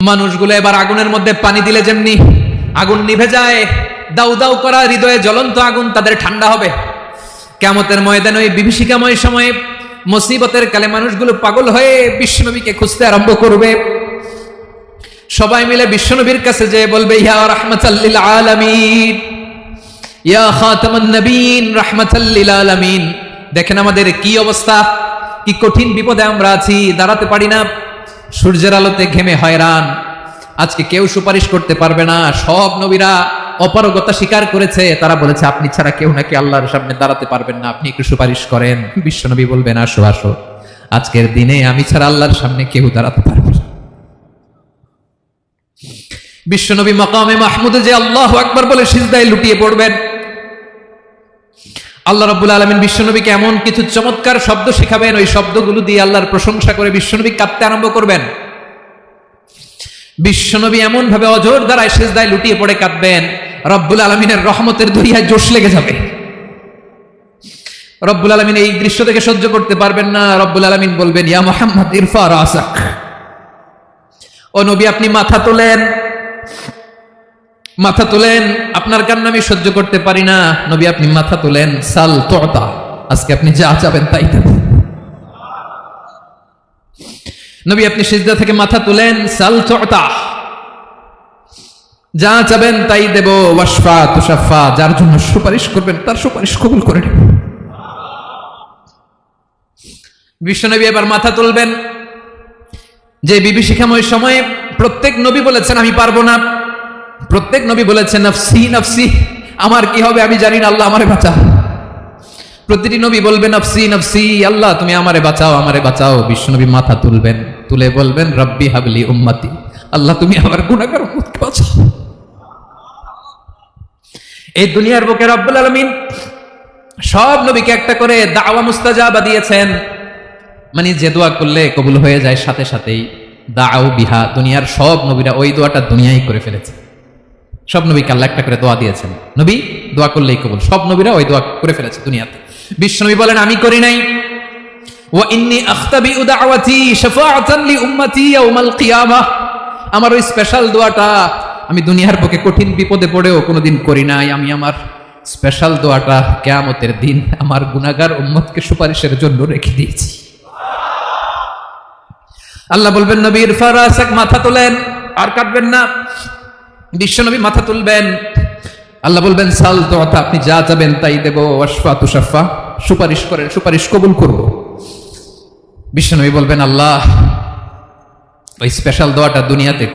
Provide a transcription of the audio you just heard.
মানুষগুলো এবার আগুনের মধ্যে পানি দিলে যেমনি আগুন নিভে যায়, দাউ দাউ করা হৃদয়ে জ্বলন্ত আগুন তাদের ঠান্ডা হবে। কিয়ামতের ময়দানে ওই বিভীষিকাময় সময়ে মুসিবতের কালে মানুষগুলো পাগল হয়ে বিশ্বনবীকে খুঁজতে আরম্ভ করবে। সবাই মিলে বিশ্বনবীর কাছে যেয়ে বলবে, ইয়া রাহমাতাল লিল আলামিন, ইয়া খাতামান নবীন, রাহমাতাল লিল আলামিন। দেখেন আমাদের কি অবস্থা, কি কঠিন বিপদে আমরা আছি, দাঁড়াতে পারি না, সূর্যের আলোতে ঘেমে হয়রান। আজকে কেউ সুপারিশ করতে পারবে না। সব নবীরা অপারগতা স্বীকার করেছে, তারা বলেছে আপনি ছাড়া কেউ নাকি আল্লাহর সামনে দাঁড়াতে পারবেন না, আপনি একটু সুপারিশ করেন। বিশ্বনবী বলবেন, আসো আসো, আজকের দিনে আমি ছাড়া আল্লাহর সামনে কেউ দাঁড়াতে পারবে না। বিশ্বনবী মাকামে মাহমুদে যে আল্লাহু আকবার বলে সিজদায় লুটিয়ে পড়বেন। আল্লাহ রাব্বুল আলামিন বিশ্বনবীকে এমন কিছু চমৎকার শব্দ শিখাবেন, ওই শব্দগুলো দিয়ে আল্লাহর প্রশংসা করে বিশ্বনবী কাঁদতে আরম্ভ করবেন। বিশ্বনবী এমন ভাবে অজর দ্বারায় সিজদায় লুটিয়ে পড়ে কাঁদবেন, রব্বুল আলামিনের রহমতের দরিয়ায় জোশ লেগে যাবে। রব্বুল আলামিন এই দৃশ্য থেকে সহ্য করতে পারবেন না। রব্বুল আলামিন বলবেন, ইয়া মুহাম্মদ ইরফা রাসাক, ও নবী আপনি মাথা তোলেন, মাথা তোলেন, আপনার কান্না আমি সহ্য করতে পারি না। নবী আপনি মাথা তোলেন, সাল তুতা, আজকে আপনি যা চাবেন তাই দেবেন। নবী আপনি সিজদা থেকে মাথা তুলেন, সাল তুতা, যা চাবেন তাই দেব। ওয়াশফা তুশাফা, যার জন্য সুপারিশ করবেন তার সুপারিশ কবুল করে নেব। বিশ্বনবী এবার মাথা তুলবেন। যে বিভীষিকাময় সময়ে প্রত্যেক নবী বলেছেন আমি পারবো না, প্রত্যেক নবী বলেছেন নফসি নফসি, আমার কি হবে আমি জানি না, আল্লাহ আমারে বাঁচাও। প্রতিটি নবী বলবেন নফসি নফসি, আল্লাহ তুমি আমারে বাঁচাও, আমারে বাঁচাও। বিশ্বনবী মাথা তুলবেন, তুলে বলবেন রব্বি হাবলি উম্মতি, আল্লাহ তুমি আমার গুনাহগার উম্মতকে বাঁচাও। এই দুনিয়ার বুকে রব্বুল আলামিন সব নবীকে একটা করে দাওয়া মুস্তাজাবা দিয়েছেন, মানে যে দোয়া করলে কবুল হয়ে যায় সাথে সাথেই। দাও বিহা, দুনিয়ার সব নবীরা ওই দোয়াটা দুনিয়ায় করে ফেলেছে। সব নবীকে আল্লাহ একটা করে দোয়া দিয়েছেন, নবী দোয়া করলেই কবুল। সব নবীরা ওই দোয়া করে ফেলেছে দুনিয়াতে। বিশ্বনবী বলেন আমি করি নাই। ওয়া ইন্নী আখতাবিউ দাওয়াতি শাফাআতান লি উম্মতি ইয়াউমাল কিয়ামাহ, আমার ওই স্পেশাল দোয়াটা আমি দুনিয়ার বুকে কঠিন বিপদে পড়েও কোনোদিন করি নাই। আমি আমার স্পেশাল দোয়াটা কিয়ামতের দিন আমার গুনাহগার উম্মতকে সুপারিশের জন্য রেখে দিয়েছি। আল্লাহ বলবেন নবী ইরফা রাসাক, মাথা তোলেন, আর কাটবেন না। বিশ্বনবী মাথা তুলবেন, আল্লাহ বলবেন সাল তুতা, আপনি যা চাবেন তাই দেব। ওয়াশফা তুশাফা, সুপারিশ করেন, সুপারিশ কবুল করব। বিশ্বনবী বলবেন আল্লাহ ওই স্পেশাল দোয়াটা দুনিয়াতে